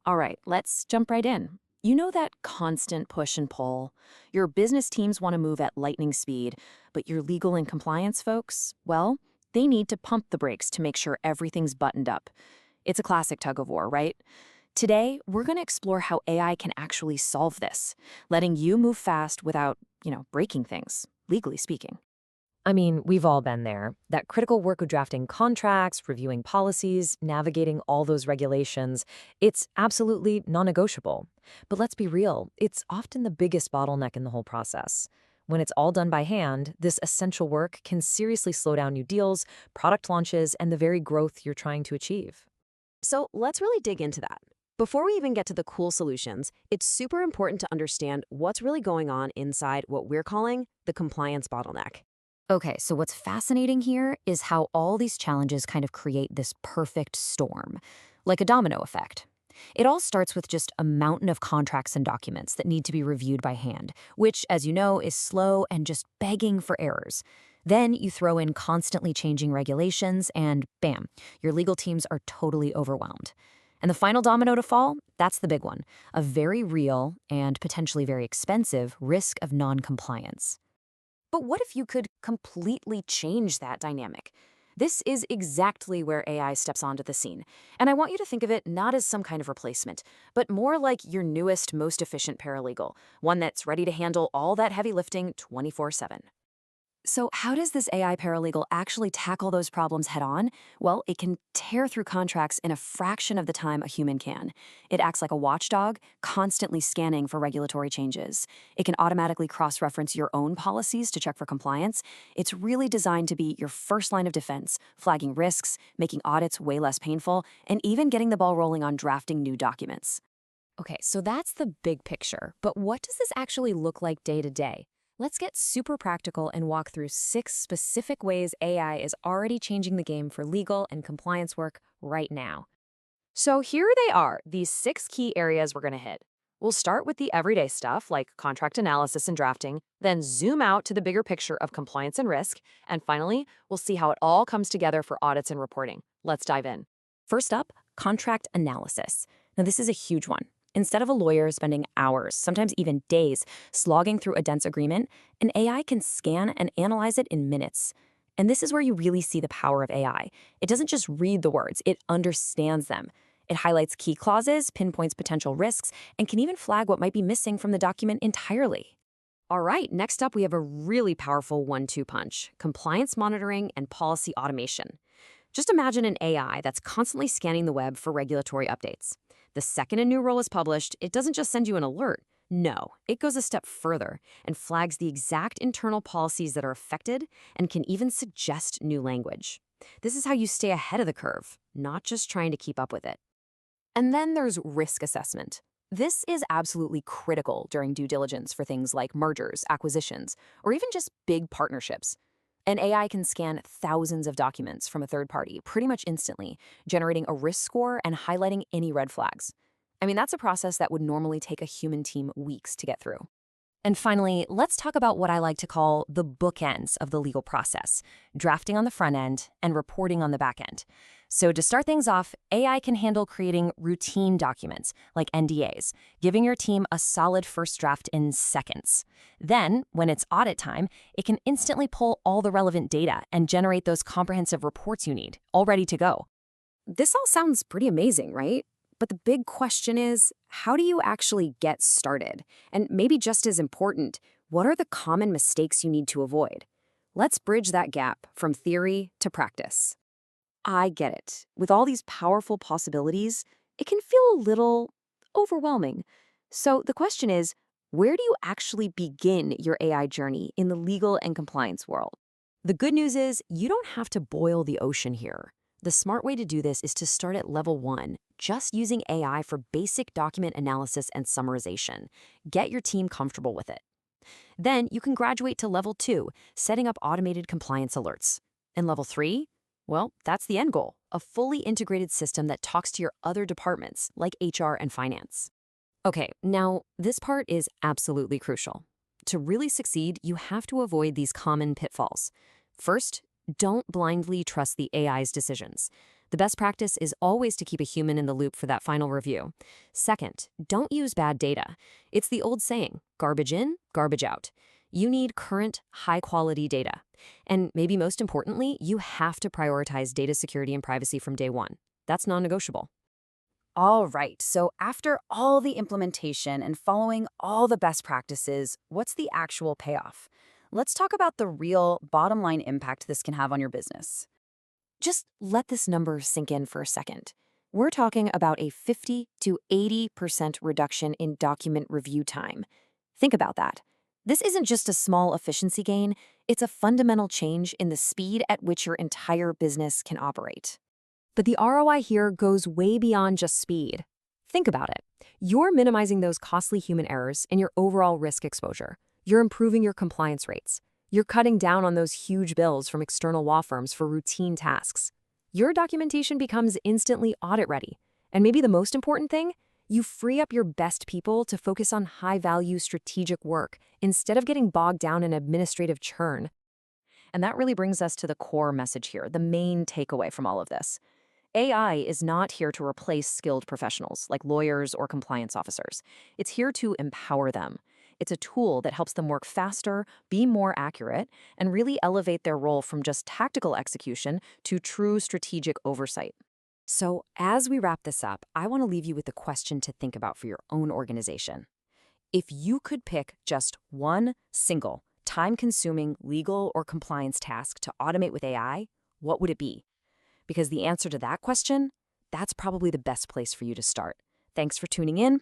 All right, let's jump right in. You know that constant push and pull? Your business teams want to move at lightning speed, but your legal and compliance folks, well, they need to pump the brakes to make sure everything's buttoned up. It's a classic tug of war, right? Today, we're going to explore how AI can actually solve this, letting you move fast without, breaking things, legally speaking. I mean, we've all been there. That critical work of drafting contracts, reviewing policies, navigating all those regulations, it's absolutely non-negotiable. But let's be real, it's often the biggest bottleneck in the whole process. When it's all done by hand, this essential work can seriously slow down new deals, product launches, and the very growth you're trying to achieve. So let's really dig into that. Before we even get to the cool solutions, it's super important to understand what's really going on inside what we're calling the compliance bottleneck. Okay, so what's fascinating here is how all these challenges kind of create this perfect storm, like a domino effect. It all starts with just a mountain of contracts and documents that need to be reviewed by hand, which, as you know, is slow and just begging for errors. Then you throw in constantly changing regulations, and bam, your legal teams are totally overwhelmed. And the final domino to fall, that's the big one, a very real and potentially very expensive risk of non-compliance. But what if you could completely change that dynamic? This is exactly where AI steps onto the scene. And I want you to think of it not as some kind of replacement, but more like your newest, most efficient paralegal, one that's ready to handle all that heavy lifting 24/7. So how does this AI paralegal actually tackle those problems head on? Well, it can tear through contracts in a fraction of the time a human can. It acts like a watchdog, constantly scanning for regulatory changes. It can automatically cross-reference your own policies to check for compliance. It's really designed to be your first line of defense, flagging risks, making audits way less painful, and even getting the ball rolling on drafting new documents. Okay, so that's the big picture. But what does this actually look like day to day? Let's get super practical and walk through 6 specific ways AI is already changing the game for legal and compliance work right now. So here they are, these 6 key areas we're going to hit. We'll start with the everyday stuff like contract analysis and drafting, then zoom out to the bigger picture of compliance and risk, and finally, we'll see how it all comes together for audits and reporting. Let's dive in. First up, contract analysis. Now, this is a huge one. Instead of a lawyer spending hours, sometimes even days, slogging through a dense agreement, an AI can scan and analyze it in minutes. And this is where you really see the power of AI. It doesn't just read the words, it understands them. It highlights key clauses, pinpoints potential risks, and can even flag what might be missing from the document entirely. All right, next up we have a really powerful 1-2 punch: compliance monitoring and policy automation. Just imagine an AI that's constantly scanning the web for regulatory updates. The second a new rule is published, it doesn't just send you an alert. No, it goes a step further and flags the exact internal policies that are affected and can even suggest new language. This is how you stay ahead of the curve, not just trying to keep up with it. And then there's risk assessment. This is absolutely critical during due diligence for things like mergers, acquisitions, or even just big partnerships. An AI can scan thousands of documents from a third party pretty much instantly, generating a risk score and highlighting any red flags. I mean, that's a process that would normally take a human team weeks to get through. And finally, let's talk about what I like to call the bookends of the legal process: drafting on the front end and reporting on the back end. So to start things off, AI can handle creating routine documents like NDAs, giving your team a solid first draft in seconds. Then, when it's audit time, it can instantly pull all the relevant data and generate those comprehensive reports you need, all ready to go. This all sounds pretty amazing, right? But the big question is, how do you actually get started? And maybe just as important, what are the common mistakes you need to avoid? Let's bridge that gap from theory to practice. I get it. With all these powerful possibilities, it can feel a little overwhelming. So the question is, where do you actually begin your AI journey in the legal and compliance world? The good news is you don't have to boil the ocean here. The smart way to do this is to start at level 1, just using AI for basic document analysis and summarization. Get your team comfortable with it. Then you can graduate to level 2, setting up automated compliance alerts. And level 3? Well, that's the end goal, a fully integrated system that talks to your other departments, like HR and finance. Okay, now this part is absolutely crucial. To really succeed, you have to avoid these common pitfalls. First, don't blindly trust the AI's decisions. The best practice is always to keep a human in the loop for that final review. Second, don't use bad data. It's the old saying, garbage in, garbage out. You need current, high-quality data. And maybe most importantly, you have to prioritize data security and privacy from day one. That's non-negotiable. All right, so after all the implementation and following all the best practices, what's the actual payoff? Let's talk about the real bottom line impact this can have on your business. Just let this number sink in for a second. We're talking about a 50 to 80% reduction in document review time. Think about that. This isn't just a small efficiency gain, it's a fundamental change in the speed at which your entire business can operate. But the ROI here goes way beyond just speed. Think about it. You're minimizing those costly human errors and your overall risk exposure. You're improving your compliance rates. You're cutting down on those huge bills from external law firms for routine tasks. Your documentation becomes instantly audit-ready. And maybe the most important thing, you free up your best people to focus on high-value strategic work instead of getting bogged down in administrative churn. And that really brings us to the core message here, the main takeaway from all of this. AI is not here to replace skilled professionals like lawyers or compliance officers. It's here to empower them. It's a tool that helps them work faster, be more accurate, and really elevate their role from just tactical execution to true strategic oversight. So, as we wrap this up, I want to leave you with a question to think about for your own organization. If you could pick just one single, time-consuming legal or compliance task to automate with AI, what would it be? Because the answer to that question, that's probably the best place for you to start. Thanks for tuning in.